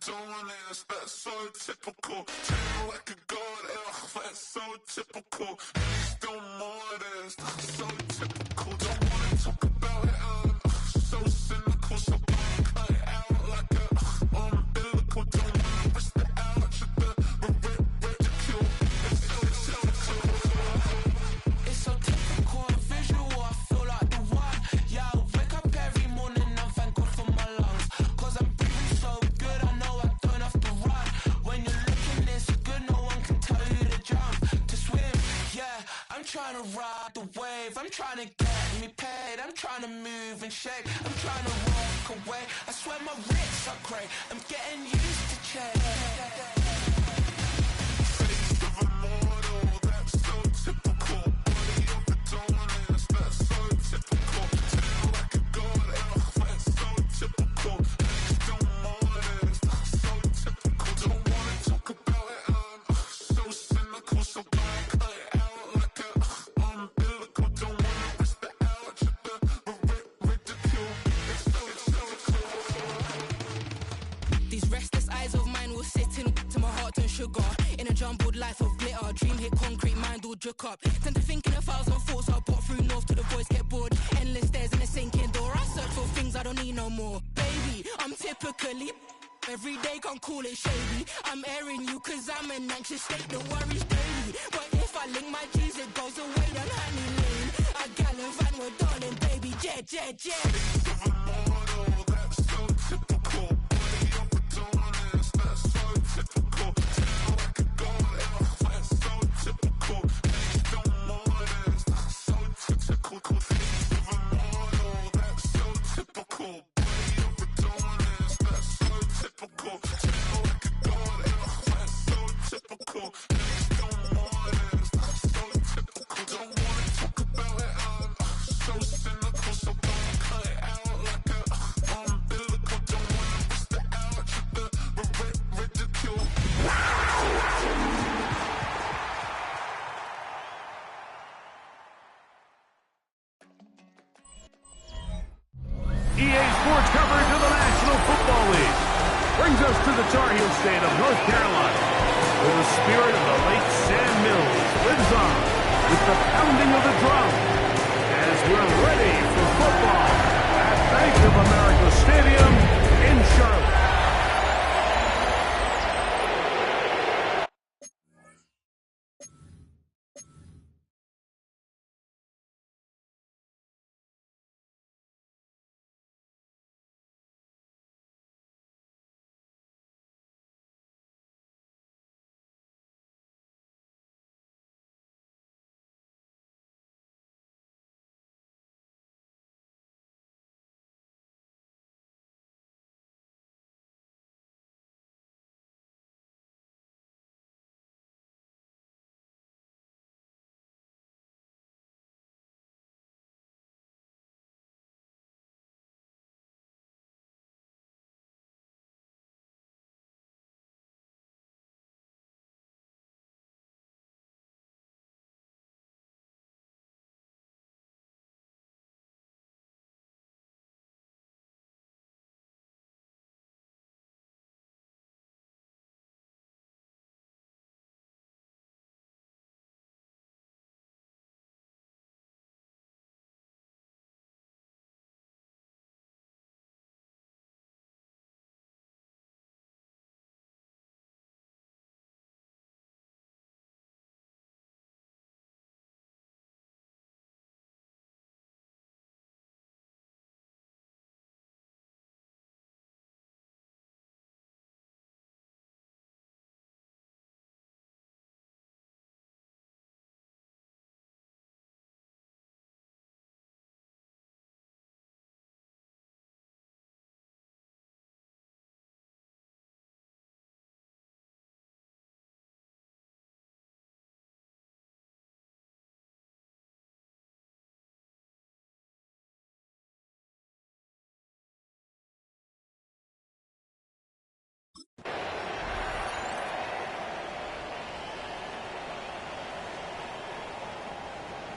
doing this, that's so typical. Treat like a god, ugh, that's so typical. Please don't more this, that's so typical. Don't wanna talk about it, so cynical. So don't cut it out like a umbilical. Don't wanna risk the ouch of the ridicule. It's so typical. It's so typical and visual, I feel like the one. Yeah, I wake up every morning and thank God for my lungs. Cause I'm breathing so good, I know I don't have to run. When you're looking this good, no one can tell you to jump, to swim. Yeah, I'm trying to ride the wave, I'm trying to get me paid, I'm trying to move and shake, I'm trying to walk away. I swear my wrists are great, I'm getting used to change. Face of a mortal, that's so typical. Body of the dominance, that's so typical. Feel like a god, ugh, that's so typical. Please don't more this, that's so typical. Don't wanna talk about it, so cynical. So don't cut it out like a umbilical. Don't wanna risk the ouch of the ridicule. It's so typical. These restless eyes of mine will sit in to my heart and sugar. In a jumbled life of glitter, dream hit concrete, mind all jook up. Tend to think in 1,000 thoughts, I'll pop through north to the voice, get bored. Endless stairs in a sinking door, I search for things I don't need no more. Baby, I'm typically every day, can't call it shady. I'm airing you cause I'm an anxious state that worries daily. But if I link my G's, it goes away down honey lane. I gallivant with darling, baby, jet, jet, jet. Face of a mortal, that's so typical. Body of the dominance, that's so typical. Feel like a god, ugh, that's so typical. Please don't more this, that's so typical. Face of a mortal, that's so typical. Body of the dominance, that's so typical. Feel like a god, ugh, that's so typical. Please don't more this, that's so typical. Don't wanna talk about it, so cynical. So don't cut it out like a umbilical. Don't wanna risk the ouch of the ridicule. EA Sports coverage of the National Football League brings us to the Tar Heel state of North Carolina, where the spirit of the late Sam Mills lives on with the pounding of the drum as we're ready for football at Bank of America Stadium in Charlotte.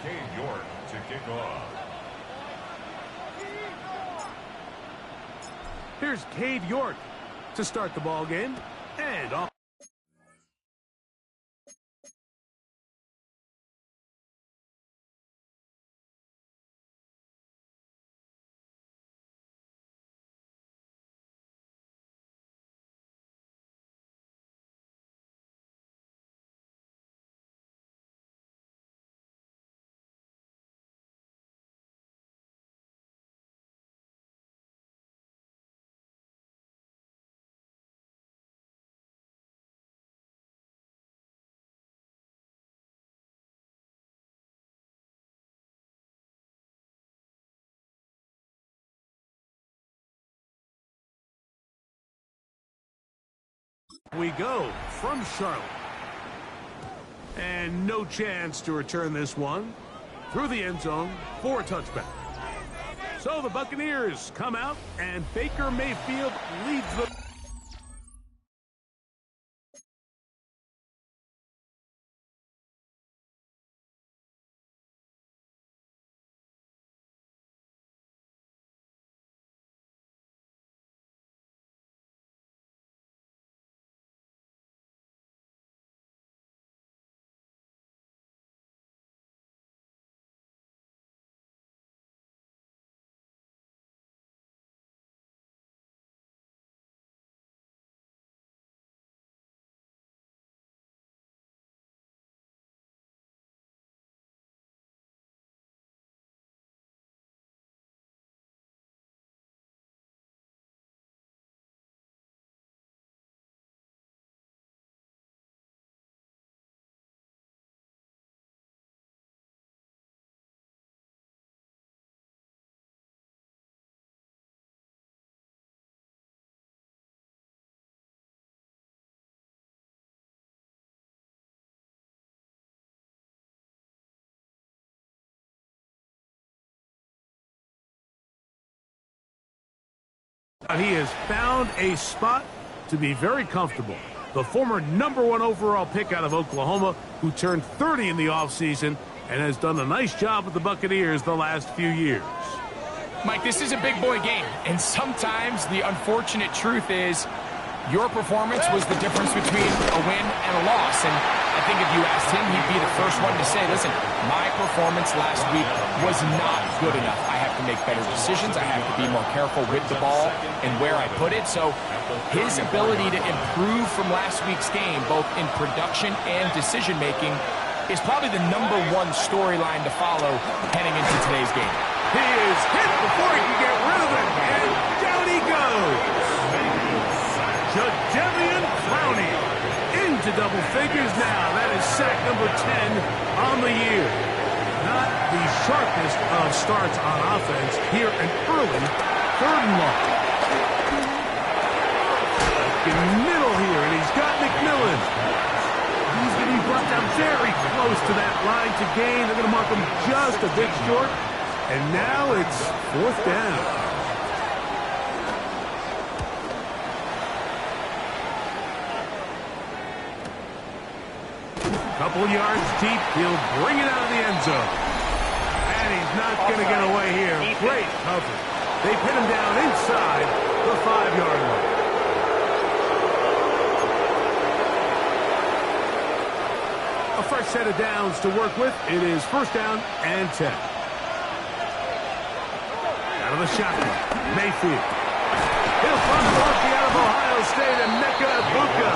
Cade York to kick off. Here's Cade York. to start the ball game. And off. We go from Charlotte. And no chance to return this one through the end zone for a touchback. So the Buccaneers come out, and Baker Mayfield leads the... He has found a spot to be very comfortable. The former #1 overall pick out of Oklahoma, who turned 30 in the offseason and has done a nice job with the Buccaneers the last few years. Mike, this is a big boy game, and sometimes the unfortunate truth is your performance was the difference between a win and a loss. And I think if you asked him, he'd be the first one to say, listen, my performance last week was not good enough. I have to make better decisions. I have to be more careful with the ball and where I put it. So his ability to improve from last week's game, both in production and decision-making, is probably the #1 storyline to follow heading into today's game. He is hit before he can get rid of it, and down he goes. Jadeveon Clowney into double figures now. That is sack number 10 on the year. Not the sharpest of starts on offense here an early 3rd and long. In the middle here, and he's got McMillan. He's going to be brought down very close to that line to gain. They're going to mark him just a bit short. And now it's 4th down. Couple yards deep, he'll bring it out of the end zone. And he's not going to get away here. Great coverage. They pin him down inside the 5-yard line. A fresh set of downs to work with. It is 1st down and 10. Out of the shotgun, Mayfield. He'll find the rookie out of Ohio State, and Mecca Ibuka.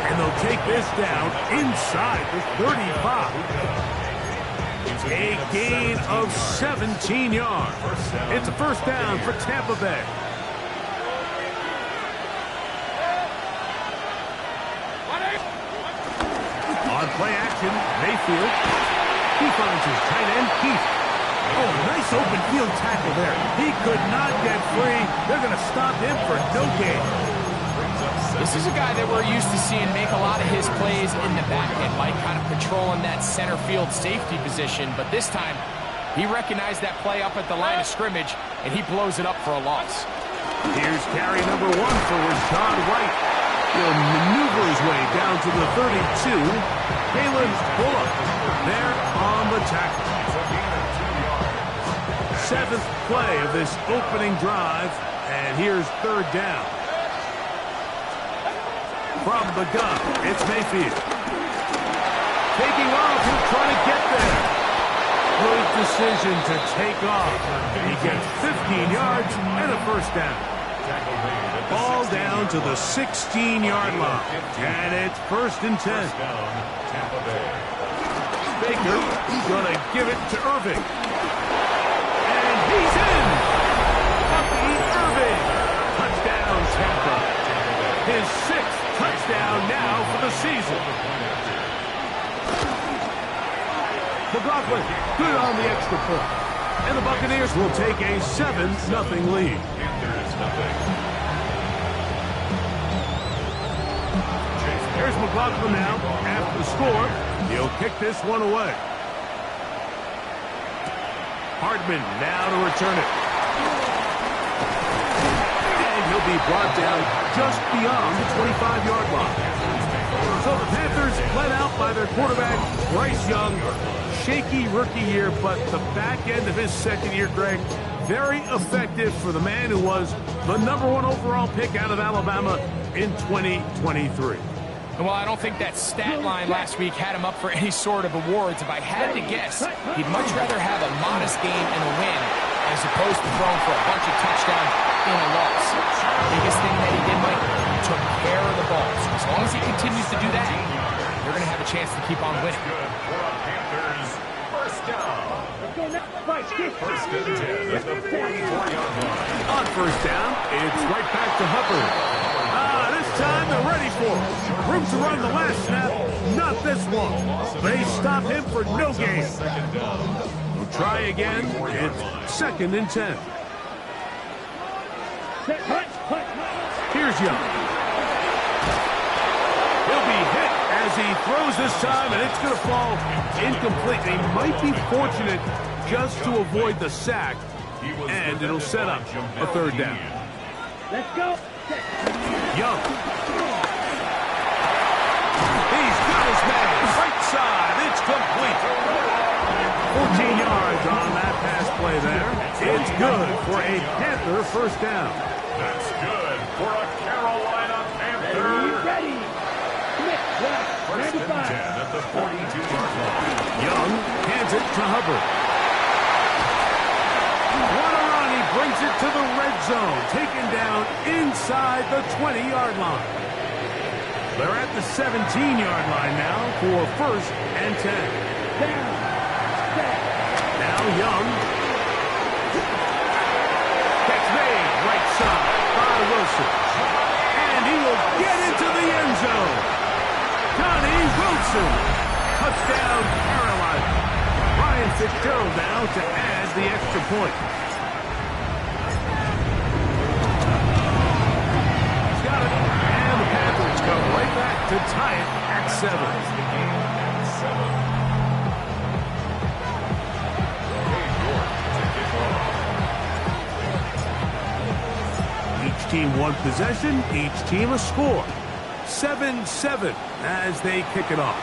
And they'll take this down inside the 35. A gain of 17 yards. It's a 1st down for Tampa Bay. On play action, Mayfield. He finds his tight end, Keith. Oh, nice open field tackle there. He could not get free. They're going to stop him for no gain. This is a guy that we're used to seeing make a lot of his plays in the back end, Mike, kind of patrolling that center field safety position. But this time, he recognized that play up at the line of scrimmage, and he blows it up for a loss. Here's carry number 1 for Rashad White. He'll maneuver his way down to the 32. Caleb Bullock there on the tackle. 7th play of this opening drive, and here's 3rd down. From the gun, it's Mayfield. Taking off, he'll try to get there. Good decision to take off. He gets 15 yards and a first down. Ball down to the 16-yard line. And it's 1st and 10. Baker going to give it to Irving. And he's in. Bucky Irving. Touchdown, Tampa. His 6th touchdown now for the season. McLaughlin, good on the extra point. And the Buccaneers will take a 7-0 lead. Here's McLaughlin now. After the score, he'll kick this one away. Hardman now to return it. And he'll be brought down just beyond the 25-yard line. So the Panthers led out by their quarterback, Bryce Young. Shaky rookie year, but the back end of his second year, Greg, very effective for the man who was the #1 overall pick out of Alabama in 2023. Well, I don't think that stat line last week had him up for any sort of awards. If I had to guess, he'd much rather have a modest game and a win as opposed to throwing for a bunch of touchdowns in a loss. The biggest thing that he did, Mike, he took care of the ball. So as long as he continues to do that, they're going to have a chance to keep on winning. First and 10 at the 44-yard line. On first down, it's right back to Hubbard. This time they're ready for it. Room to run the last snap, not this one. They stop him for no gain. We'll try again. It's 2nd and 10. Here's Young. He'll be hit as he throws this time, and it's going to fall incomplete. They might be fortunate just to avoid the sack, and it'll set up a 3rd down. Let's go. Young. He's got his man. Right side. It's complete. 14 yards on that pass play there. It's good for a Panther first down. That's good for a Carolina Panther. Ready. First and 10 at the 42-yard line. Young hands it to Hubbard. He brings it to the red zone, taken down inside the 20-yard line. They're at the 17-yard line now for 1st and 10. Now Young. Catch made, right side by Wilson. And he will get into the end zone. Johnny Wilson. Touchdown, Carolina. Ryan Fitzgerald now to add the extra point. And the Panthers go right back to tie it at 7. Each team one possession, each team a score. 7-7 as they kick it off.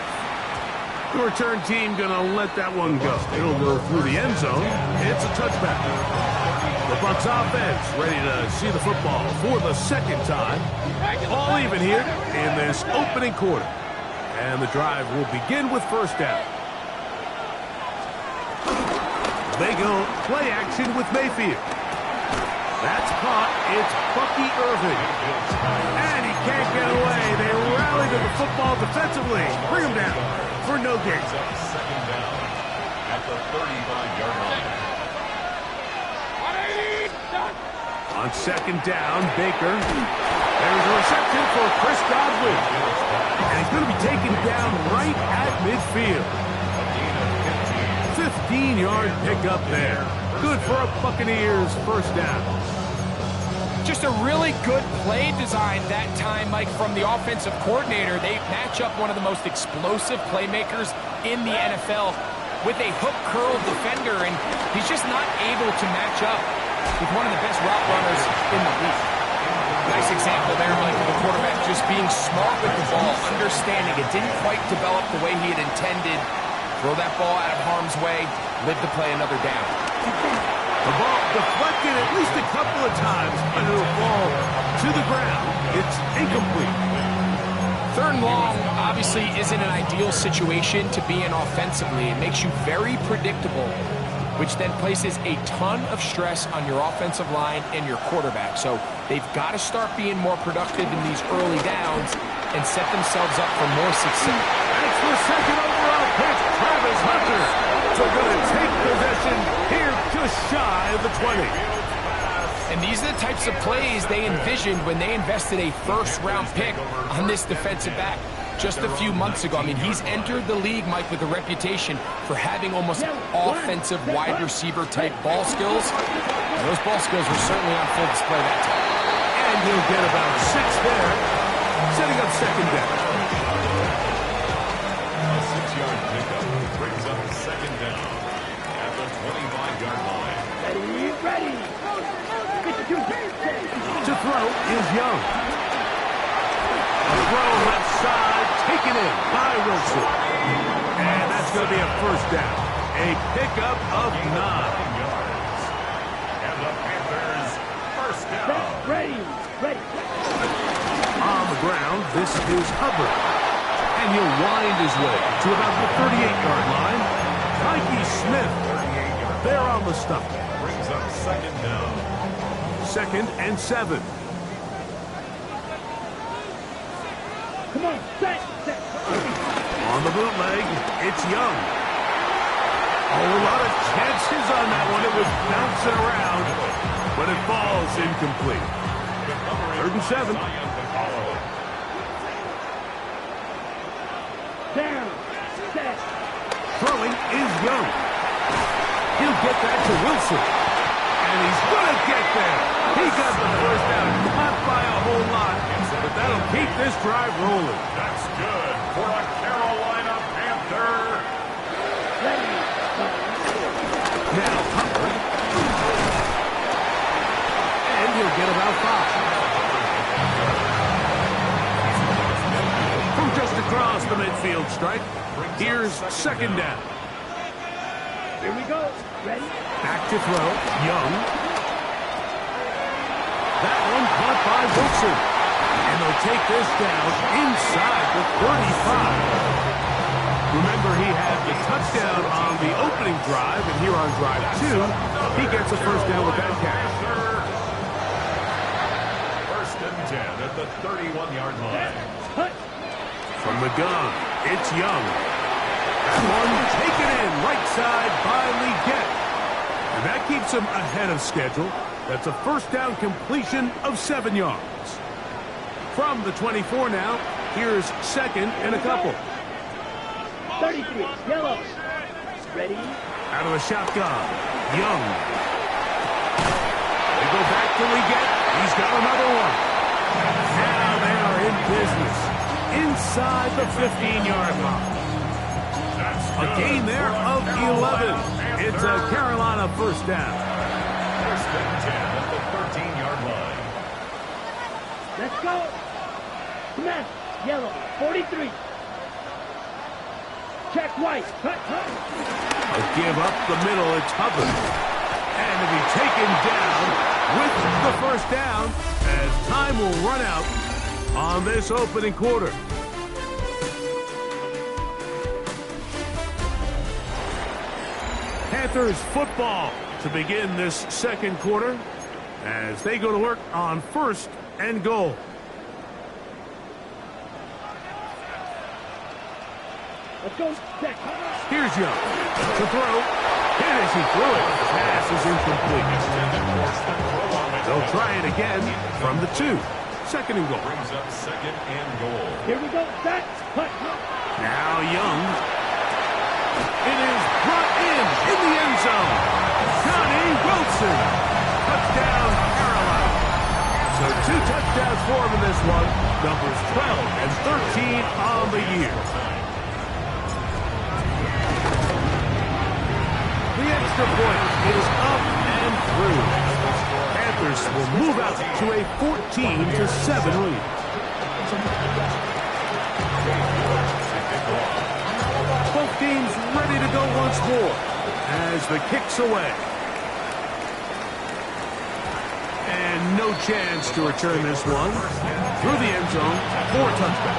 The return team going to let that one go. It'll go through the end zone. It's a touchback. The Bucs offense ready to see the football for the 2nd time. All even here in this opening quarter. And the drive will begin with first down. They go play action with Mayfield. That's caught. It's Bucky Irving. And he can't get away. They rally to the football defensively. Bring him down for no gain. 2nd down at the 35-yard line. On 2nd down, Baker. There's a reception for Chris Godwin. And he's going to be taken down right at midfield. 15-yard pickup there. Good for a Buccaneers first down. Just a really good play design that time, Mike, from the offensive coordinator. They match up one of the most explosive playmakers in the NFL with a hook curl defender, and he's just not able to match up with one of the best route runners in the league. Nice example there, Mike, of the quarterback just being smart with the ball, understanding it didn't quite develop the way he had intended. Throw that ball out of harm's way, live to play another down. The ball deflected at least a couple of times, but it'll fall to the ground. It's incomplete. Third and long obviously isn't an ideal situation to be in offensively. It makes you very predictable, which then places a ton of stress on your offensive line and your quarterback. So they've got to start being more productive in these early downs and set themselves up for more success. That's the second overall pick, Travis Hunter. So going to take possession here just shy of the 20. And these are the types of plays they envisioned when they invested a first-round pick on this defensive back just a few months ago. I mean, he's entered the league, Mike, with a reputation for having almost offensive wide receiver type ball skills. And those ball skills were certainly on full display that time. And he'll get about 6 there, setting up second down. A 6-yard pickup brings up second down at the 25-yard line. Ready. To throw is Young. A throw left side, taken in by Wilson. And that's going to be a first down. A pickup of 9. yards. And the Panthers first down. Ready. On the ground, this is Hubbard. And he'll wind his way to about the 38-yard line. Mikey Smith, there on the stump. Brings up second down. 2nd and 7. Come on, set. On the bootleg, it's Young. Oh, a lot of chances on that one. It was bouncing around, but it falls incomplete. 3rd and 7. Down, set. Throwing is Young. He'll get that to Wilson. And he's going to get there. He got the first down, not by a whole lot, but that'll keep this drive rolling. That's good for a Carolina Panther. Ready. Now Hubbard. And he'll get about 5. From just across the midfield stripe, here's second down. Here we go. Ready. Back to throw, Young. That one caught by Wilson. And they'll take this down inside the 35. Remember, he had the touchdown on the opening drive, and here on drive 2, he gets a first down with that catch. First and 10 at the 31-yard line. From the gun, it's Young. That one taken in right side by Leggett. And that keeps him ahead of schedule. That's a first down completion of 7 yards. From the 24 now, here's second and a couple. 33, yellow. Ready. Out of the shotgun, Young. They go back to Leggett. He's got another one. Now they are in business. Inside the 15-yard line. A gain there of 11. It's a Carolina first down. First and 10 at the 13-yard line. Let's go. Command, yellow, 43. Check white. Cut. A give up the middle, it's Hubbard. And to be taken down with the first down as time will run out on this opening quarter. Panthers football to begin this second quarter as they go to work on first and goal. Let's go. Check. Here's Young to throw. And as he threw it, the pass is incomplete. They'll try it again from the 2. Second and goal. Brings up second and goal. Here we go. Set. Cut. Now Young. It is brought in the end zone. Johnny Wilson. Touchdown, Carolina. So 2 touchdowns for him in this one. Numbers 12 and 13 on the year. The extra point is up and through. Panthers will move out to a 14-7 lead. Both teams ready to go once more as the kick's away. And no chance to return this one through the end zone for a touchdown.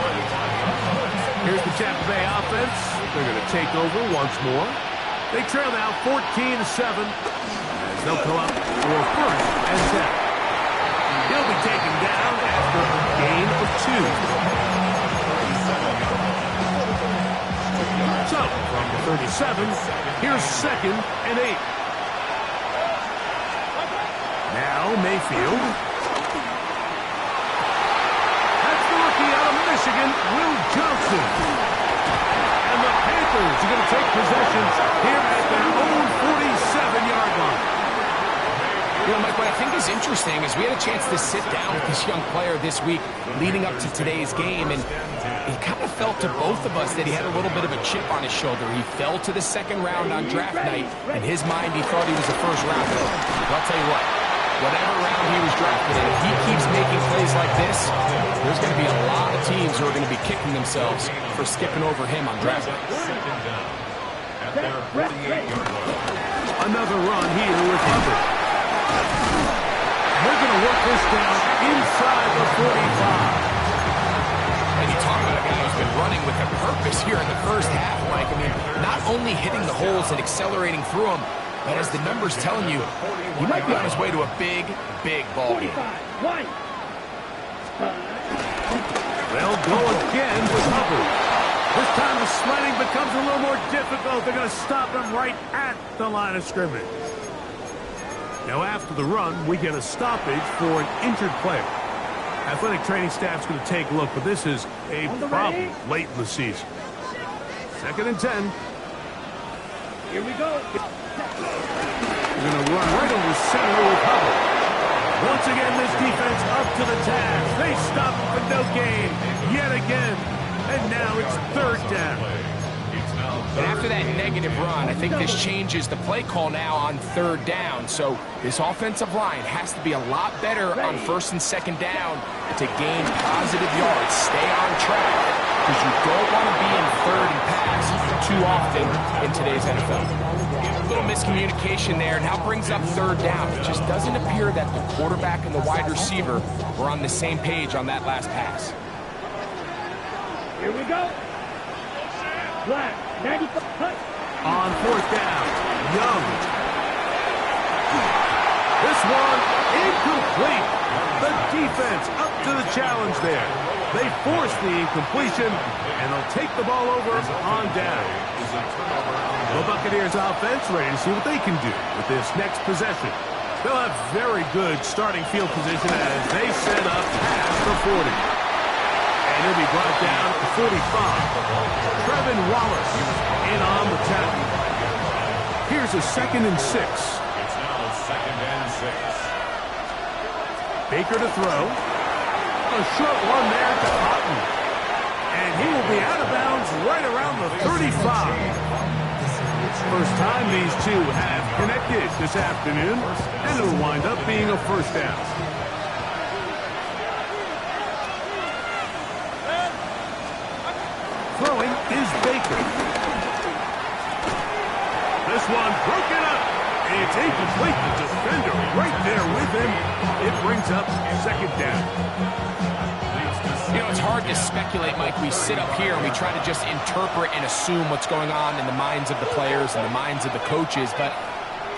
Here's the Tampa Bay offense. They're going to take over once more. They trail now 14-7 as they'll come up for first and 10. He'll be taken down after a gain of 2. So, from the 37, here's second and 8. Now Mayfield. That's the rookie out of Michigan, Will Johnson. And the Panthers are going to take possession here at their own 47-yard line. You know, Mike, what I think is interesting is we had a chance to sit down with this young player this week leading up to today's game, and it kind of felt to both of us that he had a little bit of a chip on his shoulder. He fell to the second round on draft night. In his mind, he thought he was a first-rounder. But I'll tell you what, whatever round he was drafted in, if he keeps making plays like this, there's going to be a lot of teams who are going to be kicking themselves for skipping over him on draft night. Another run here with Hubbard. They're going to work this down inside the 45. And you talk about a guy who's been running with a purpose here in the first half, Mike. I mean, not only hitting the holes and accelerating through them, but as the numbers telling you, he might be on his way to a big, big ball game. They'll go again with Hubbard. This time the sliding becomes a little more difficult. They're going to stop him right at the line of scrimmage. Now after the run, we get a stoppage for an injured player. Athletic training staff's going to take a look, but this is a problem late in the season. 2nd and 10. Here we go. We're going to run right over center with Hubbard. Once again, this defense up to the task. They stop him for no gain yet again. And now it's 3rd down. And after that negative run, I think this changes the play call now on 3rd down. So this offensive line has to be a lot better on 1st and 2nd down to gain positive yards. Stay on track, because you don't want to be in 3rd and pass too often in today's NFL. A little miscommunication there now brings up 3rd down. It just doesn't appear that the quarterback and the wide receiver were on the same page on that last pass. Here we go. Black, 95. On 4th down, Young. This one incomplete. The defense up to the challenge there. They force the incompletion, and they'll take the ball over on down. The Buccaneers offense ready to see what they can do with this next possession. They'll have very good starting field position as they set up past the 40. And he'll be brought down to 45. Trevin Wallace in on the tackle. Here's a 2nd and 6. It's now 2nd and 6. Baker to throw. A short one there to Cotton. And he will be out of bounds right around the 35. First time these two have connected this afternoon, and it'll wind up being a 1st down. Throwing is Baker. This one broken up. It's incomplete. The defender right there with him. It brings up 2nd down. You know, it's hard to speculate, Mike. We sit up here and we try to just interpret and assume what's going on in the minds of the players and the minds of the coaches, but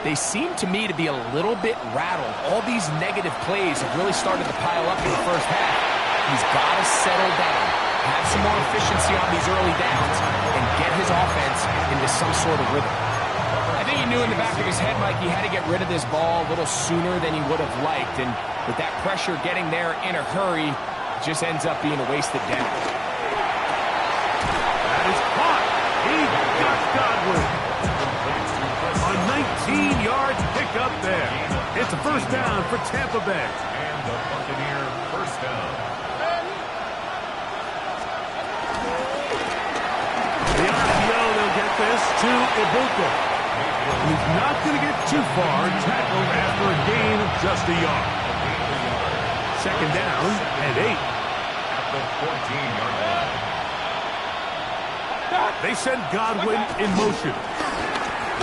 they seem to me to be a little bit rattled. All these negative plays have really started to pile up in the first half. He's got to settle down, have some more efficiency on these early downs, and get his offense into some sort of rhythm. I think he knew in the back of his head, Mike, he had to get rid of this ball a little sooner than he would have liked, and with that pressure getting there in a hurry, just ends up being a wasted down. That is caught. He got Godwin. A 19-yard pickup there. It's a 1st down for Tampa Bay. And the Buccaneer 1st down. The RPO, they'll get this to Ibuka. He's not going to get too far, tackled after a gain of just a yard. 2nd down and 8. At the 14-yard line. They send Godwin in motion.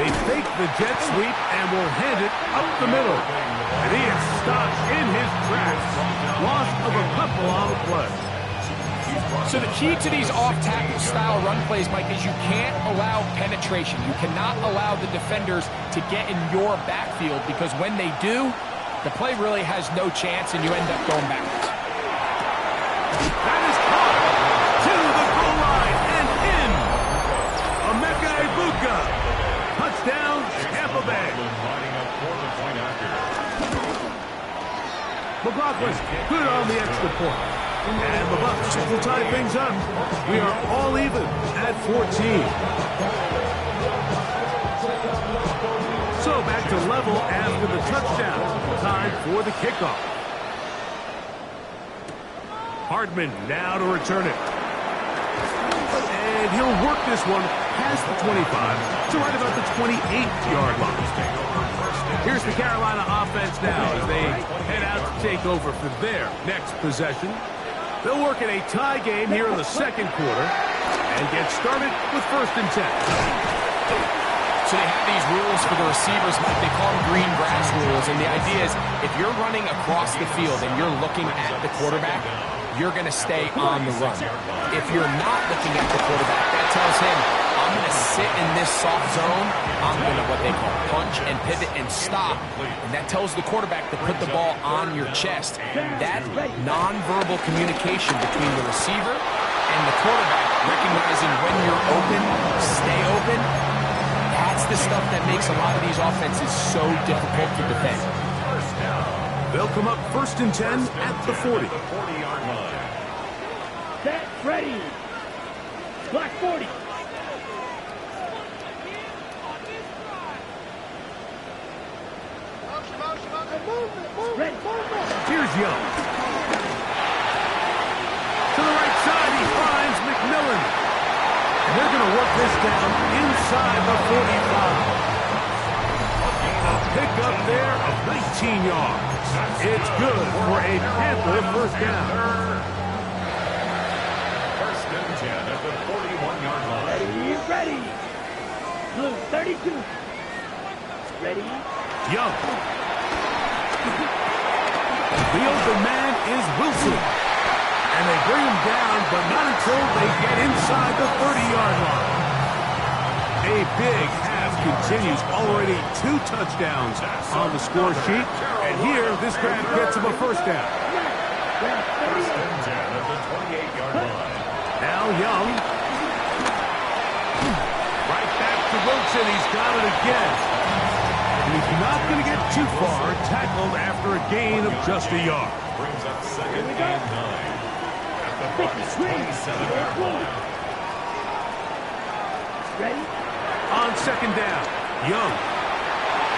They fake the jet sweep and will hand it up the middle. And he is stopped in his tracks. Loss of a couple on the play. So the key to these off-tackle style run plays, Mike, is you can't allow penetration. You cannot allow the defenders to get in your backfield, because when they do, the play really has no chance and you end up going backwards. That is caught to the goal line and in. Emeka Ibuka. Touchdown, Tampa Bay. McLaughlin, good on the extra point. And the Bucs will tie things up. We are all even at 14. So back to level after the touchdown. Time for the kickoff. Hardman now to return it. And he'll work this one past the 25 to right about the 28-yard line. Here's the Carolina offense now as they head out to take over for their next possession. They'll work in a tie game here in the second quarter and get started with 1st and 10. So they have these rules for the receivers, Mike. They call them green grass rules. And the idea is if you're running across the field and you're looking at the quarterback, you're going to stay on the run. If you're not looking at the quarterback, that tells him, I'm going to sit in this soft zone. I'm going to what they call punch and pivot and stop. And that tells the quarterback to put the ball on your chest. That nonverbal communication between the receiver and the quarterback, recognizing when you're open, stay open, that's the stuff that makes a lot of these offenses so difficult to defend. They'll come up 1st and 10 at the 40. Set, ready. Black 40. Ready. Here's Young. To the right side, he finds McMillan. And they're going to work this down inside the 45. A pickup there of 19 yards. It's good for a Panther 1st down. 1st and 10 at the 41-yard line. Ready. Blue 32. Ready. Young. The open man is Wilson. And they bring him down, but not until they get inside the 30-yard line. A big half continues. Already 2 touchdowns on the score sheet. And here, this grab gets him a 1st down. 1st and 10 at the 28-yard line. Now Young. Right back to Wilson. He's got it again. And he's not going to get too far. Tackled after a gain of just a yard. Brings up 2nd and 9. The Bucs 27-yard line. Ready. On 2nd down, Young.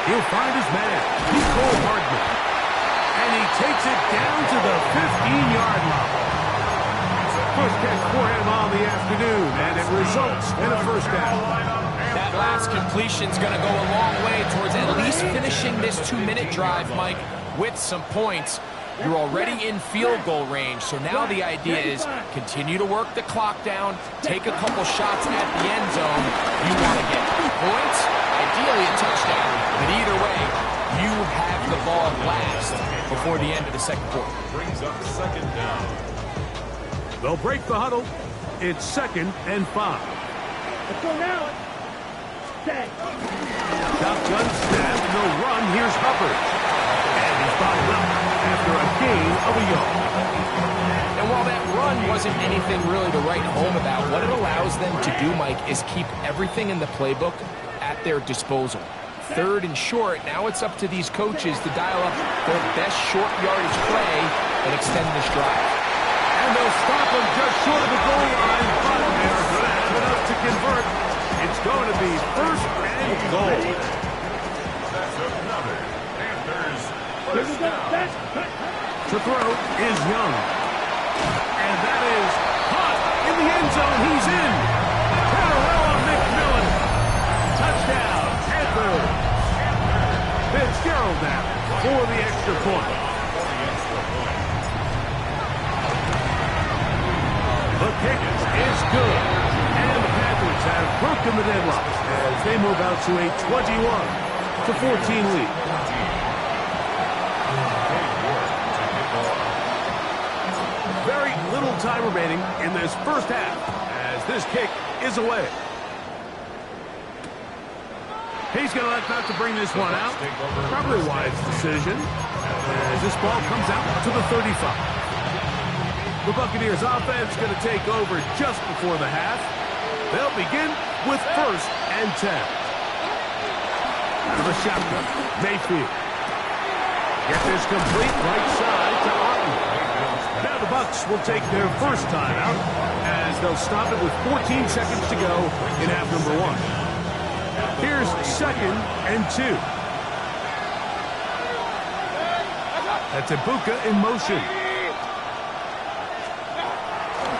He'll find his man. He's Cole Hardman. And he takes it down to the 15-yard line. First catch for him on the afternoon, and it results in a 1st down. That last completion's going to go a long way towards at least finishing this 2-minute drive, Mike, with some points. You're already in field goal range, so now the idea is continue to work the clock down, take a couple shots at the end zone. You want to get points, ideally a touchdown, but either way, you have the ball last before the end of the second quarter. Brings up 2nd down. They'll break the huddle. It's 2nd and 5. Let's go now. Set. Shotgun snap, no run. Here's Hubbard. And he's bottled up after a gain of a yard. And while that run wasn't anything really to write home about, what it allows them to do, Mike, is keep everything in the playbook at their disposal. 3rd and short, now it's up to these coaches to dial up their best short yardage play and extend this drive. And they'll stop him just short of the goal line, but they're going to have enough to convert. It's going to be 1st and goal. That's another Panthers Here we 1st go. down. Set. To throw is Young. And that is caught in the end zone. He's in. Carolina McMillan. Touchdown, Panthers. Fitzgerald now for the extra point. The kick is good. And the Panthers have broken the deadlock as they move out to a 21-14 lead. Very little time remaining in this first half as this kick is away. He's going to let that to bring this one out. Probably a wise decision as this ball comes out to the 35. The Buccaneers offense going to take over just before the half. They'll begin with 1st and 10. Out of the shotgun, Mayfield. Get this complete right side to Otten. Now the Bucs will take their first time out as they'll stop it with 14 seconds to go in half number 1. Here's 2nd and 2. That's Ibuka in motion.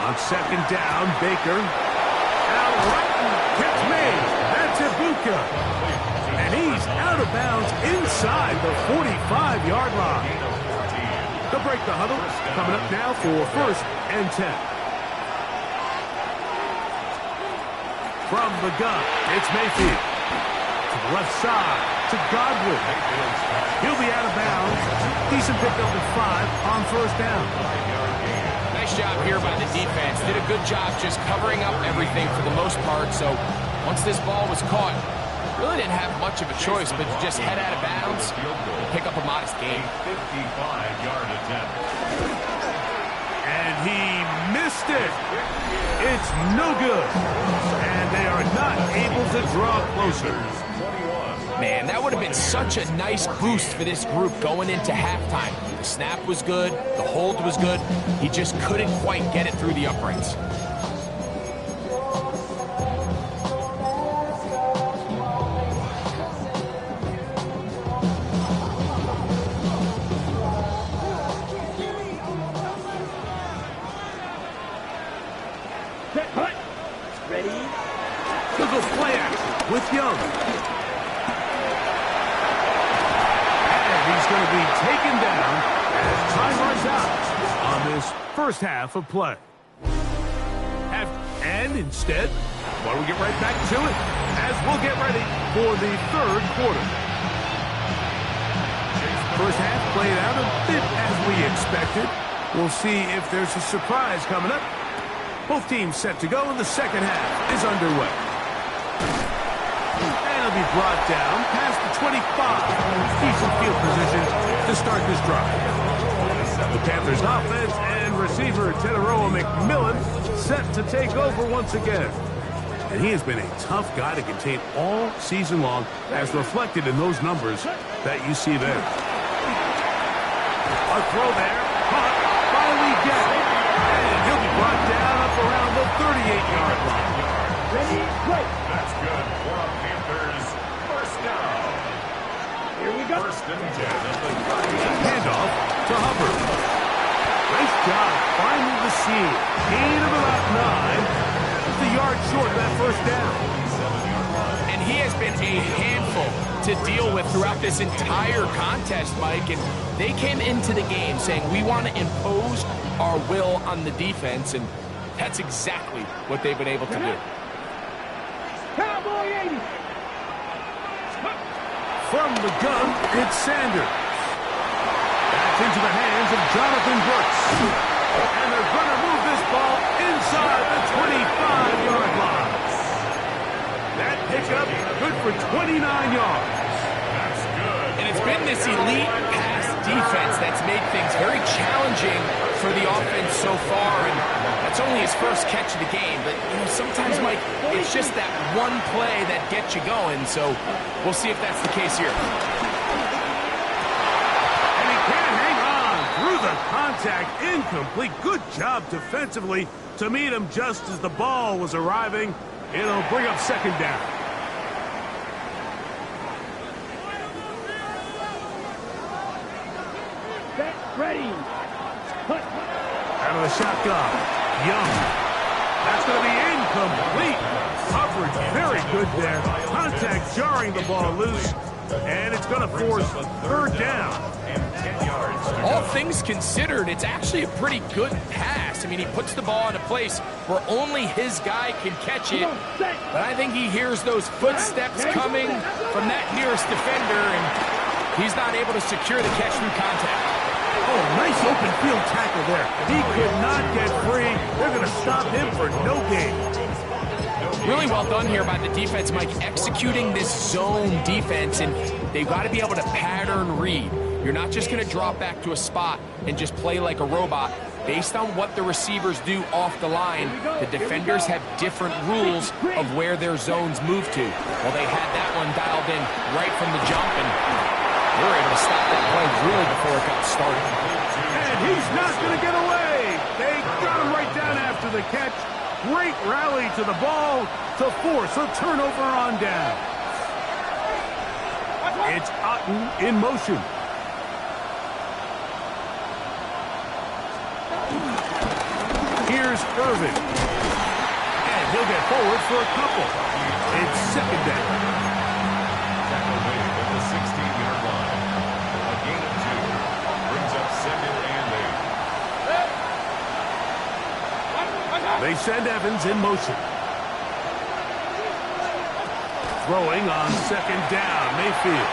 On 2nd down, Baker. Out right, gets made. That's Ibuka. And he's out of bounds inside the 45-yard line. They'll break the huddle. Coming up now for 1st and 10. From the gun, it's Mayfield. To the left side, to Godwin. He'll be out of bounds. Decent pickup of 5 on 1st down. Nice job here by the defense. Did a good job just covering up everything for the most part. So once this ball was caught, really didn't have much of a choice but to just head out of bounds and pick up a modest gain. 55-yard attempt. And he missed it. It's no good. And they are not able to draw closer. Man, that would have been such a nice boost for this group going into halftime. The snap was good. The hold was good. He just couldn't quite get it through the uprights. Ready? He'll go play action with Young. He's going to be taken down as time runs out on this first half of play. And instead, why don't we get right back to it as we'll get ready for the 3rd quarter. First half played out a bit as we expected. We'll see if there's a surprise coming up. Both teams set to go, and the second half is underway. And it'll be brought down past the 25. Decent field position to start this drive. The Panthers offense and receiver Teteroa McMillan set to take over once again. And he has been a tough guy to contain all season long, as reflected in those numbers that you see there. A throw there, caught by Leggett. And he'll be brought down up around the 38-yard line. Ready? Play. That's good for a Panthers first down. Here we go. 1st and 10. Handoff to Hubbard. Nice job finding the seam. Gain of about 9. Just a yard short of that first down. And he has been a handful to deal with throughout this entire contest, Mike. And they came into the game saying, we want to impose our will on the defense. And that's exactly what they've been able to do. Cowboy 80. From the gun, it's Sanders. Back into the hands of Jonathan Brooks. And they're going to move this ball inside the 25-yard line. That pickup good for 29 yards. That's good. And it's been this elite pass defense that's made things very challenging for the offense so far. And that's only his first catch of the game. But, you know, sometimes, Mike, it's just that one play that gets you going. So we'll see if that's the case here. And he can't hang on through the contact. Incomplete. Good job defensively to meet him just as the ball was arriving. It'll bring up 2nd down. Set. Ready. Put. Out of the shotgun. Young. That's going to be incomplete. Coverage very good there. Contact jarring the ball loose. And it's going to force 3rd down. All things considered, it's actually a pretty good pass. I mean, he puts the ball in a place where only his guy can catch it. But I think he hears those footsteps coming from that nearest defender, and he's not able to secure the catch through contact. Oh, nice open field tackle there. He could not get free. stop him for no gain. Really well done here by the defense, Mike, executing this zone defense, and they've got to be able to pattern read. You're not just going to drop back to a spot and just play like a robot. Based on what the receivers do off the line, the defenders have different rules of where their zones move to. Well, they had that one dialed in right from the jump, and they were able to stop that play really before it got started. And he's not going to get away. They got him right down after the catch. Great rally to the ball to force a turnover on down. It's Otten in motion. Here's Irvin. And he'll get forward for a couple. It's second down. Tackle made at the 16-yard line. A gain of 2. Brings up second and 8. They send Evans in motion. Throwing on second down, Mayfield.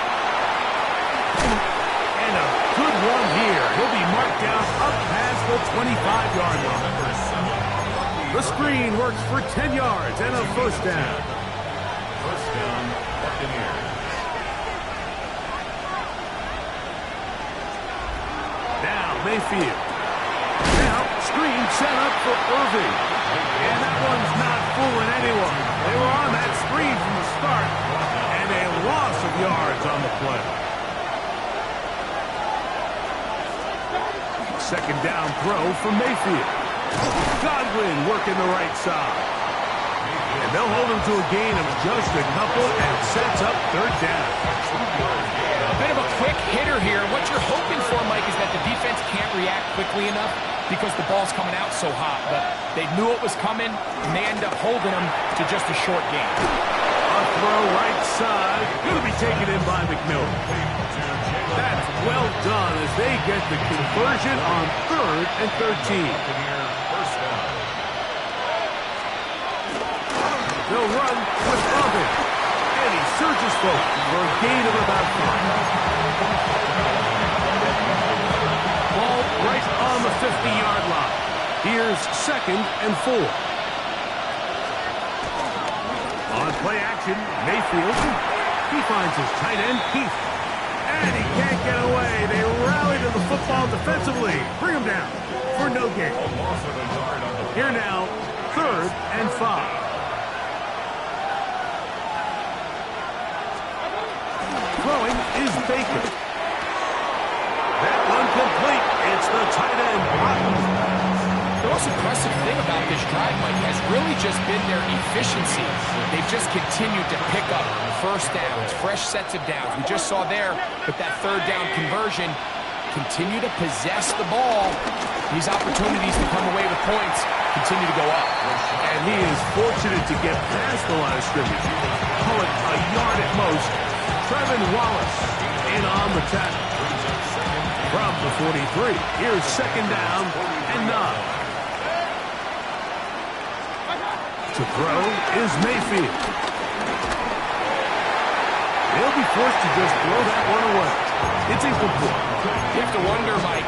And a good one here. He'll be marked down up past the 25-yard line. The screen works for 10 yards and a first down. First down, Buccaneers. Now Mayfield. Now screen set up for Irving. And that one's not fooling anyone. They were on that screen from the start. And a loss of yards on the play. Second down throw for Mayfield. Godwin working the right side. And they'll hold him to a gain of just a couple and sets up third down. A bit of a quick hitter here. What you're hoping for, Mike, is that the defense can't react quickly enough because the ball's coming out so hot. But they knew it was coming, and they end up holding them to just a short gain. A throw right side. Going to be taken in by McMillan. That's well done as they get the conversion on 3rd and 13. First down. They'll run with Irvin. And he surges forward for a gain of about 5. Ball right on the 50-yard line. Here's second and 4. On play action, Mayfield. He finds his tight end, Keith. And he can't get away. They rally to the football defensively. Bring him down for no gain. Here now, 3rd and 5. Throwing is Baker. That one complete. It's the tight end, Otten. The most impressive thing about this drive, Mike, has really just been their efficiency. They've just continued to pick up first downs, fresh sets of downs. We just saw there with that third down conversion, continue to possess the ball. These opportunities to come away with points continue to go up. And he is fortunate to get past the line of scrimmage. Call it a yard at most. Trevin Wallace in on the tackle. From the 43, here's second down and 9. To throw is Mayfield. He'll be forced to just throw that one away. It's incomplete. You have to wonder, Mike,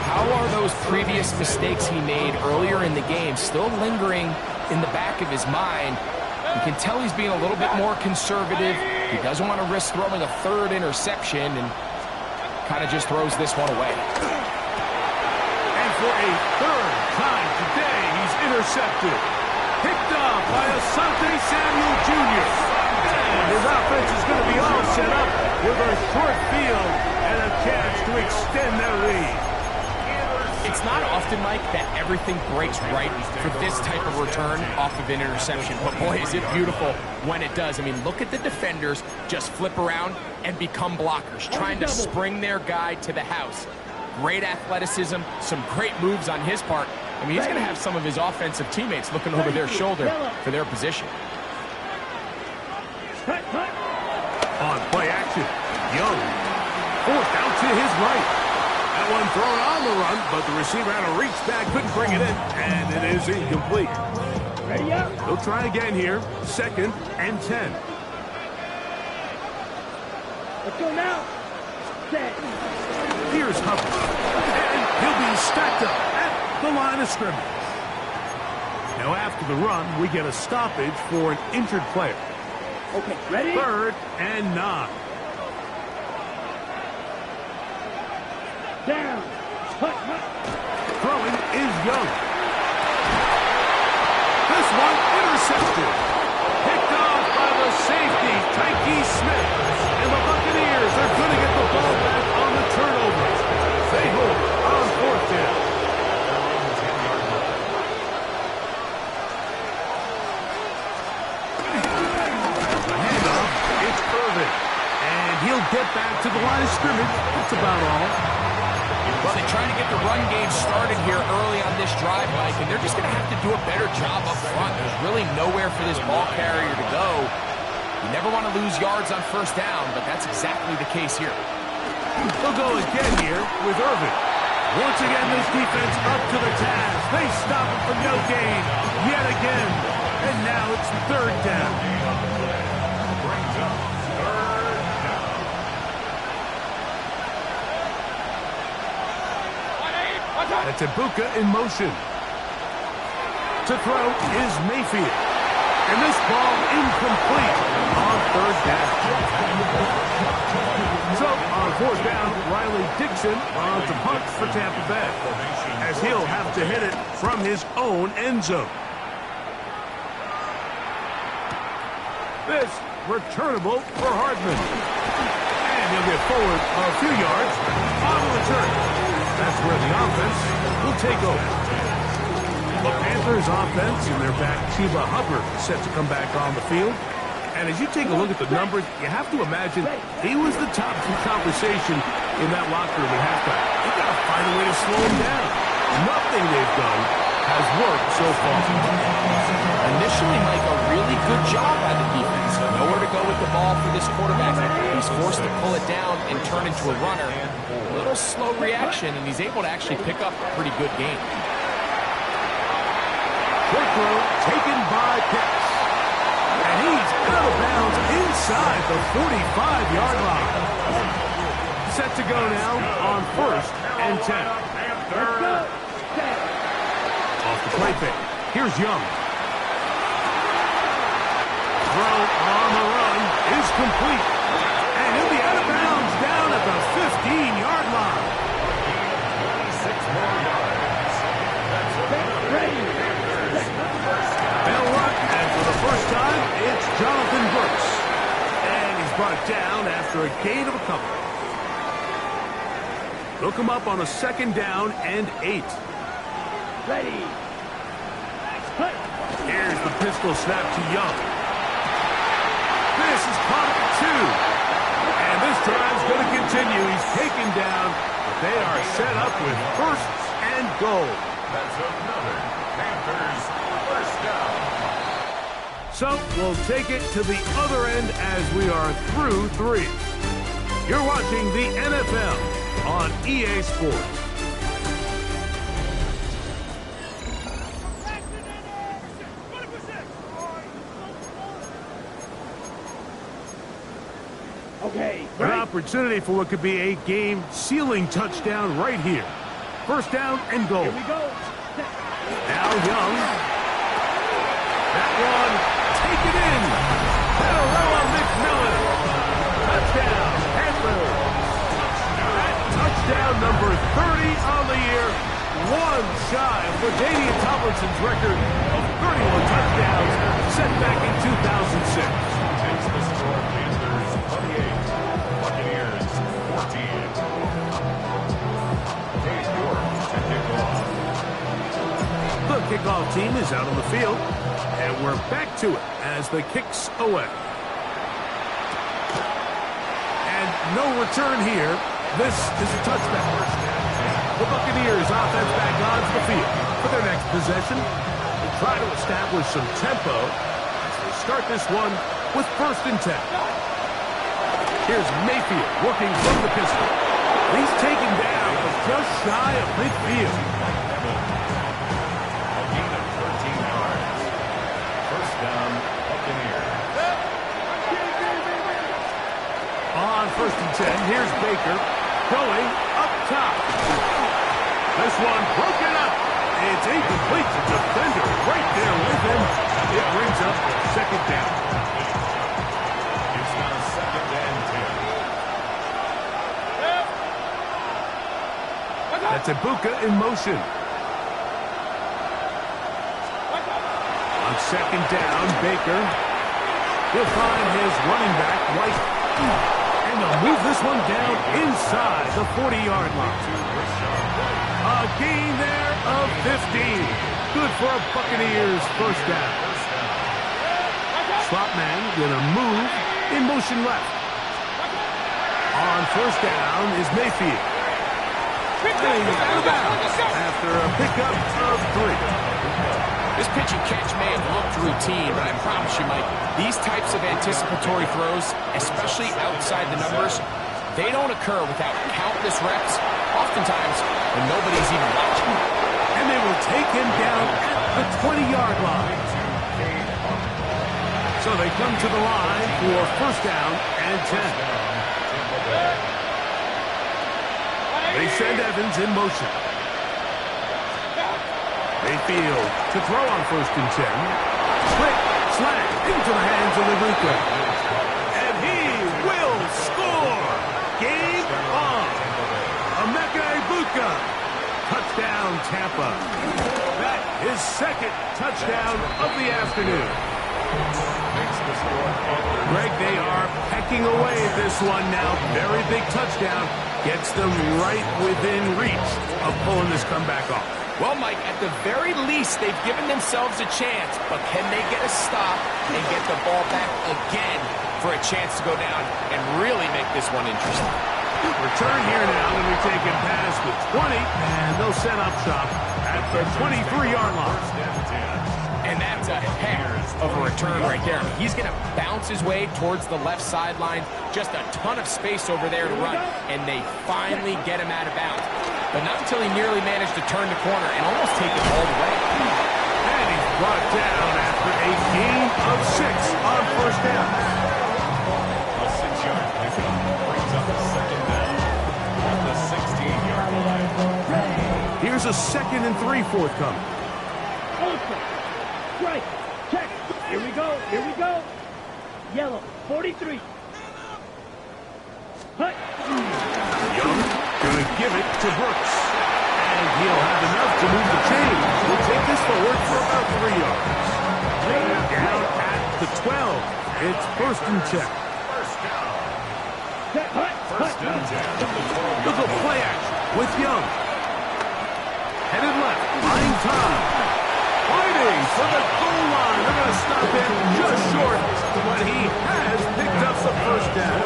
how are those previous mistakes he made earlier in the game still lingering in the back of his mind? You can tell he's being a little bit more conservative. He doesn't want to risk throwing a third interception and kind of just throws this one away. And for a third time today, he's intercepted. Picked off by Asante Samuel Jr. And his offense is going to be all set up with a short field and a chance to extend their lead. It's not often, Mike, that everything breaks right for this type of return off of an interception. But boy, is it beautiful when it does. I mean, look at the defenders just flip around and become blockers, trying to spring their guy to the house. Great athleticism, some great moves on his part. I mean, he's going to have some of his offensive teammates looking over their shoulder for their position. On play action, Young. Fourth out to his right. That one thrown on the run, but the receiver had to reach back, couldn't bring it in, and it is incomplete. Ready up. They'll try again here. Second and 10. Let's go now. Set. Here's Hubbard. And he'll be stacked up at the line of scrimmage. Now after the run, we get a stoppage for an injured player. Okay, ready? 3rd and 9. Down. Hut. Throwing is Young. This one intercepted. Picked off by the safety, Tyke Smith. And the Buccaneers are going to get the ball back on the turnover. They hold on 4th down. The handoff, it's Irvin. And he'll get back to the line of scrimmage. That's about all. Well, they try to get the run game started here early on this drive, Mike, and they're just going to have to do a better job up front. There's really nowhere for this ball carrier to go. You never want to lose yards on 1st down, but that's exactly the case here. They'll go again here with Irvin. Once again, this defense up to the task. They stop him for no gain yet again. And now it's 3rd down. Brings up 3rd down. That's Ibuka in motion. To throw is Mayfield. And this ball incomplete on 3rd down. So on 4th down, Riley Dixon on to punt for Tampa Bay, as he'll have to hit it from his own end zone. This returnable for Hardman. And he'll get forward a few yards on the return. That's where the offense will take over. The Panthers offense and their back Chuba Hubbard set to come back on the field. And as you take a look at the numbers, you have to imagine he was the top conversation in that locker room at halftime. They've got to find a way to slow him down. Nothing they've done has worked so far. Initially, Mike, a really good job by the defense. Nowhere to go with the ball for this quarterback. He's forced to pull it down and turn into a runner. A little slow reaction, and he's able to actually pick up a pretty good game. Short throw taken by Pitts. And he's out of bounds inside the 45-yard line. Set to go now on 1st and 10. Off the play fake. Here's Young. Throw on the run is complete. And he'll be out of bounds down at the 15-yard line. 26 more yards. They'll run, and for the first time, it's Jonathan Brooks. And he's brought down after a gain of a couple. They'll come up on a 2nd down and 8. Ready. Here's the pistol snap to Young. This is caught at 2. And this drive's going to continue. He's taken down, but they are set up with 1st and goal. That's another Panthers 1st down. So we'll take it to the other end as we are through 3. You're watching the NFL on EA Sports. Okay, An right. opportunity for what could be a game-sealing touchdown right here. 1st down and goal. Here we go. Now Young. That one, take it in. Parallel McMillan. Touchdown, Panthers. That touchdown number 30 on the year. One shy of LaDainian Tomlinson's record of 31 touchdowns set back in 2006. Takes the score. Panthers 28. Buccaneers 14. Cade York to kick off. The kickoff team is out on the field, and we're back to it as the kick's away. And no return here. This is a touchback. The Buccaneers offense back onto the field for their next possession. They try to establish some tempo as they start this one with 1st and 10. Here's Mayfield working from the pistol. He's taken down just shy of midfield. A gain of 13 yards. 1st down, Buccaneers. On 1st and 10, here's Baker going up top. This one broken up, It's incomplete. The defender right there with him. It brings up second down. It's now second and 10. That's Ibuka in motion. On second down, Baker. He'll find his running back, White. And they'll move this one down inside the 40-yard line. A gain there of 15. Good for a Buccaneers first down. Slot man gonna move in motion left. On first down is Mayfield. Out of bounds after a pickup of 3. This pitch and catch may have looked routine, but I promise you, Mike, these types of anticipatory throws, especially outside the numbers, they don't occur without countless reps, oftentimes when nobody's even watching. And they will take him down at the 20-yard line. So they come to the line for first down and 10. They send Evans in motion. Mayfield to throw on first and 10. Quick slant into the hands of Ibuka. And he will score. Game on. Emeka Ibuka. Touchdown, Tampa. That is second touchdown of the afternoon. Greg, they are pecking away at this one now. Very big touchdown. Gets them right within reach of pulling this comeback off. Well, Mike, at the very least, they've given themselves a chance, but can they get a stop and get the ball back again for a chance to go down and really make this one interesting? Return here now, and we take it past the 20, and they'll set up shop at the 23-yard line. And that's a heck of a return right there. He's going to bounce his way towards the left sideline. Just a ton of space over there to run, and they finally get him out of bounds. But not until he nearly managed to turn the corner and almost take it all the way. And he's brought down after a gain of 6 on first down. A 6-yard pickup brings up a second down at the 16-yard line. Here's a 2nd and 3 forthcoming. Ultra. Strike. Check. Here we go. Here we go. Yellow. 43. Hut. Young gonna give it to Brooks. And he'll have enough to move the chains. We'll take this forward for about 3 yards. Down at the 12. It's first and 10. Hut. First and 10. Look at play action with Young. Headed left, buying time. Fighting for the goal line. They're going to stop him just short, but he has picked up the first down.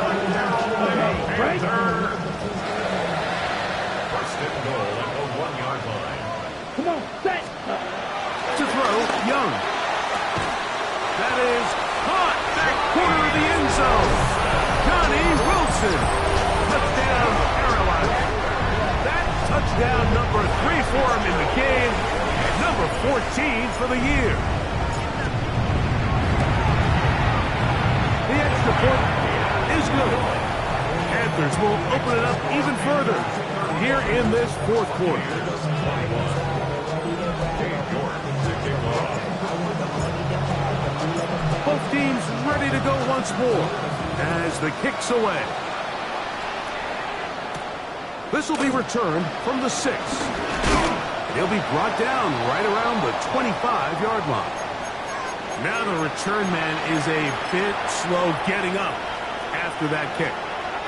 Right. First and goal at the 1-yard line. Come on. Set. To throw, Young. That is caught back corner of the end zone. Johnny Wilson. Touchdown, Carolina. That touchdown number 3 for him in the game. Number 14 for the year. The extra point is good. Panthers will open it up even further here in this fourth quarter. Both teams ready to go once more as the kick's away. This will be returned from the 6. He'll be brought down right around the 25-yard line. Now the return man is a bit slow getting up after that kick.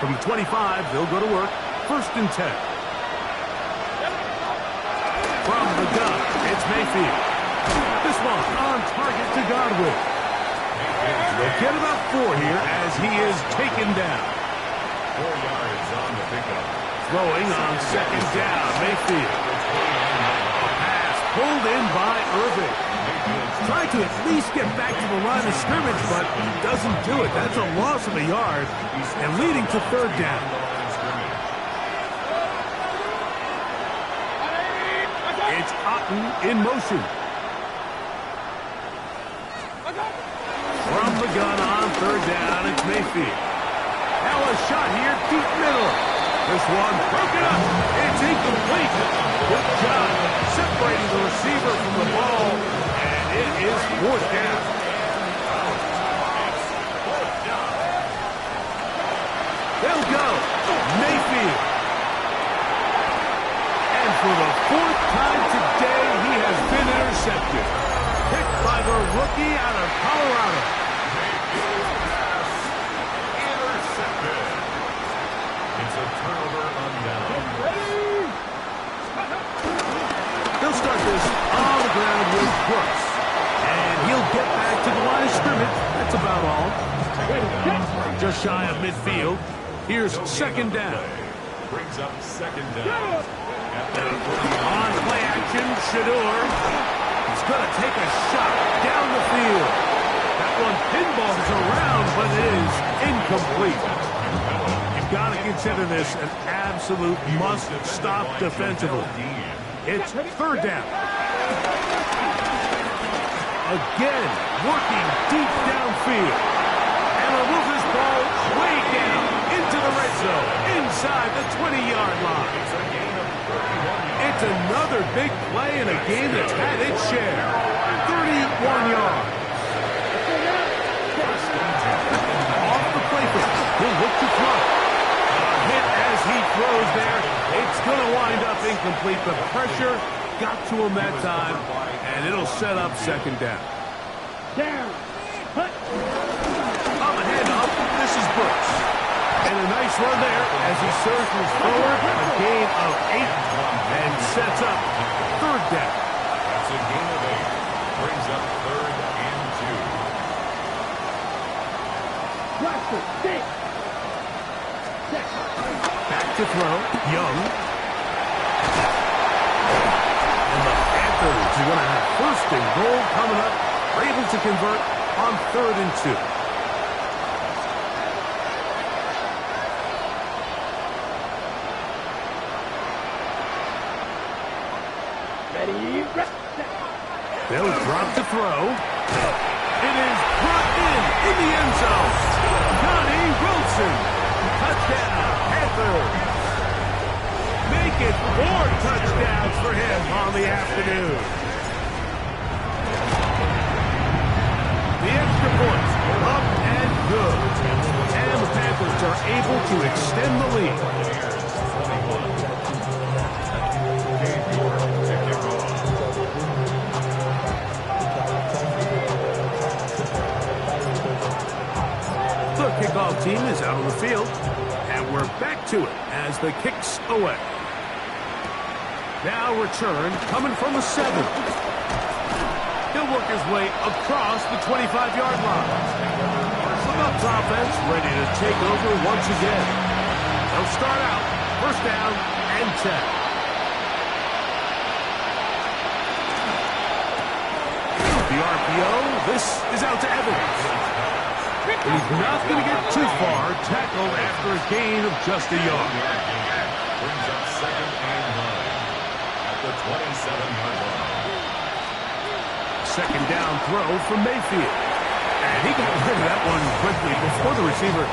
From the 25, they'll go to work. First and 10. From the gun, it's Mayfield. This one on target to Godwin. They'll get about 4 here as he is taken down. 4 yards on the pickup. Throwing on second down, Mayfield. Pulled in by Irving. Trying to at least get back to the line of scrimmage, but doesn't do it. That's a loss of a yard and leading to third down. It's Otten in motion. From the gun on third down, it's Mayfield. Now a shot here, deep middle. This one broken up. It's incomplete. Good job. separating the receiver from the ball, and it is fourth down. They'll go. Mayfield. And for the fourth time today, he has been intercepted. Picked by the rookie out of Colorado. Intercepted. It's a turnover on down. They'll start this on the ground with Brooks. And he'll get back to the line of scrimmage. That's about all. Just shy of midfield. Here's second down. Brings up second down. On play action, Shador. He's going to take a shot down the field. That one pinballs around, but it is incomplete. You've got to consider this an absolute must-stop defensively. It's third down. Again, working deep downfield. And a move this ball way down into the red zone, inside the 20-yard line. It's another big play in a game that's had its share. 31 yards. Off the play fake. He'll look to throw. A hit as he throws there. It's going to wind up incomplete. The pressure got to him that time, and it'll set up second down. Down. Hut. On the handoff, this is Brooks. And a nice run there as he surges forward, a gain of 8, and sets up third down. That's a gain of 8. Brings up third and 2. Blaster. Six. Back to throw. Young. And the Panthers are going to have first and goal coming up. We're able to convert on third and 2. They'll drop to throw. It is brought in the end zone. Johnny Wilson. Touchdown, Panthers. Make it 4 touchdowns for him on the afternoon. The extra points up and good. And the Panthers are able to extend the lead. The kickoff team is out on the field, and we're back to it as the kick's away. Now return coming from the 7. He'll work his way across the 25-yard line. The Bucs offense ready to take over once again. They'll start out first down and 10. The RPO, this is out to Evans. He's not going to get too far, tackled after a gain of just a yard. Brings up second and 9 at the 27-yard line. Second down throw from Mayfield. And he got rid of that one quickly before the receiver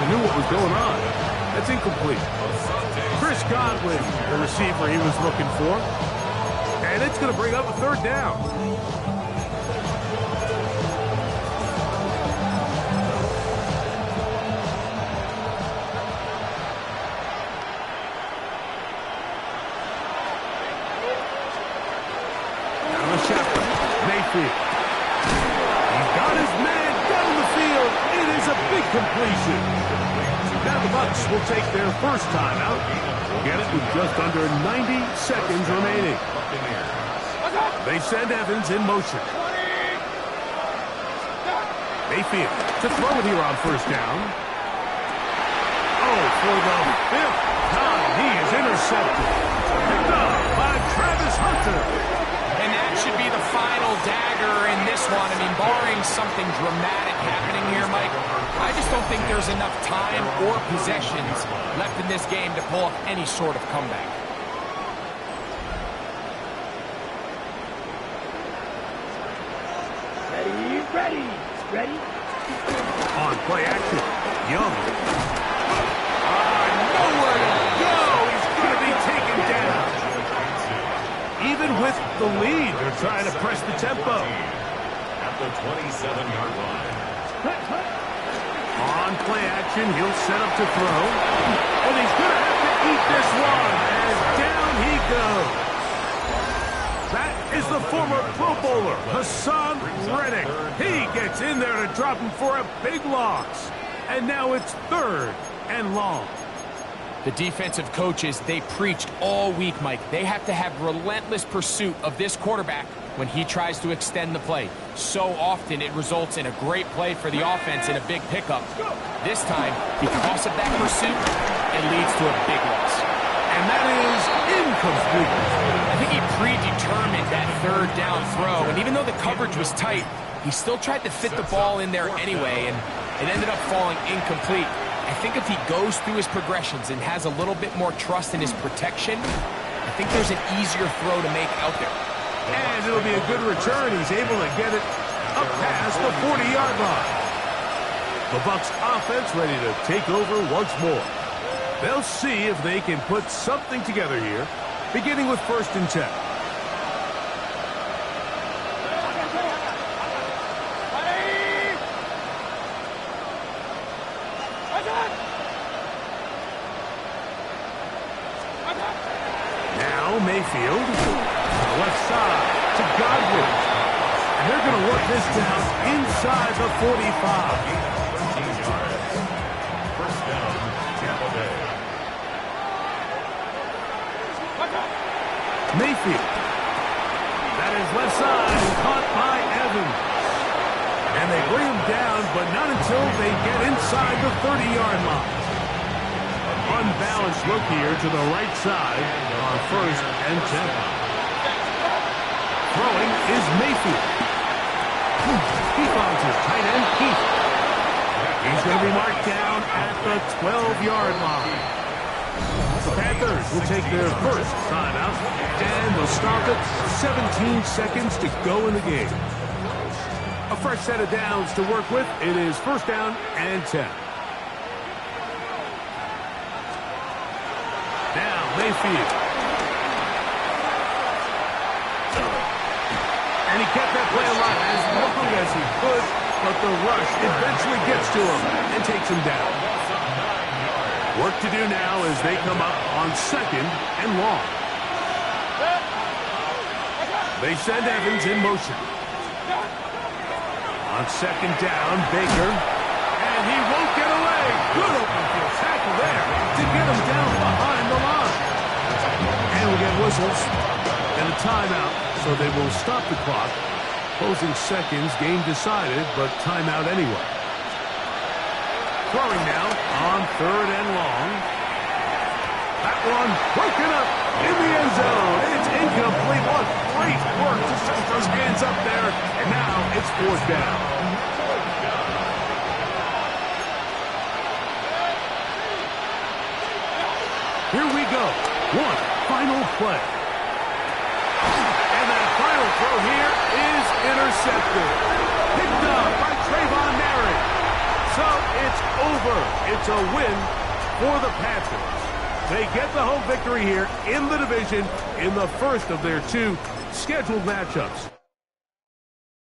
knew what was going on. That's incomplete. Chris Godwin, the receiver he was looking for. And it's going to bring up a third down. Mayfield. He's got his man down the field. It is a big completion. Now the Bucs will take their first timeout. We'll get it with just under 90 seconds remaining. They send Evans in motion. Mayfield to throw it here on first down. Oh, for the 5th time, he is intercepted. Picked up by Travis Hunter. And that should be the final dagger in this one. I mean, barring something dramatic happening here, Mike, I just don't think there's enough time or possessions left in this game to pull off any sort of comeback. Ready. On play action, Young. Nowhere to go. He's going to be taken down. Even even with the lead, they're trying to press the tempo. At the 27-yard line. On play action, he'll set up to throw. And he's going to have to eat this one as down he goes. That is the former Pro Bowler, Hassan Reddick. He gets in there to drop him for a big loss. And now it's 3rd and long. The defensive coaches, they preached all week, Mike. They have to have relentless pursuit of this quarterback when he tries to extend the play. So often it results in a great play for the offense and a big pickup. This time, because of that pursuit, it leads to a big loss. And that is incomplete. I think he predetermined that 3rd down throw, and even though the coverage was tight, he still tried to fit the ball in there anyway, and it ended up falling incomplete. I think if he goes through his progressions and has a little bit more trust in his protection, I think there's an easier throw to make out there. And it'll be a good return. He's able to get it up past the 40-yard line. The Bucs offense ready to take over once more. They'll see if they can put something together here, beginning with 1st and 10. Now Mayfield, left side to Godwin. And they're going to work this down inside the 45. 13 yards. First down, Tampa Bay. Mayfield. That is left side, caught by Evans. And they bring him down, but not until they get inside the 30-yard line. Unbalanced look here to the right side on 1st and 10. Throwing is Mayfield. He finds his tight end, Keith. He's going to be marked down at the 12-yard line. The Panthers will take their first timeout, and they'll stop it. 17 seconds to go in the game. A fresh set of downs to work with. It is 1st down and 10. Now Mayfield. And he kept that play alive as long as he could, but the rush eventually gets to him and takes him down. Work to do now as they come up on 2nd and long. They send Evans in motion. On 2nd down, Baker. And he won't get away. Good open field tackle there to get him down behind the line. And we get whistles and a timeout, so they will stop the clock. Closing seconds, game decided, but timeout anyway. Throwing now on 3rd and long. That one broken up in the end zone. It's incomplete. What great work to set those hands up there. And now it's 4th down. Here we go. One final play. And that final throw here is intercepted. Picked up by Trayvon Merritt. So it's over. It's a win for the Panthers. They get the home victory here in the division in the first of their 2 scheduled matchups.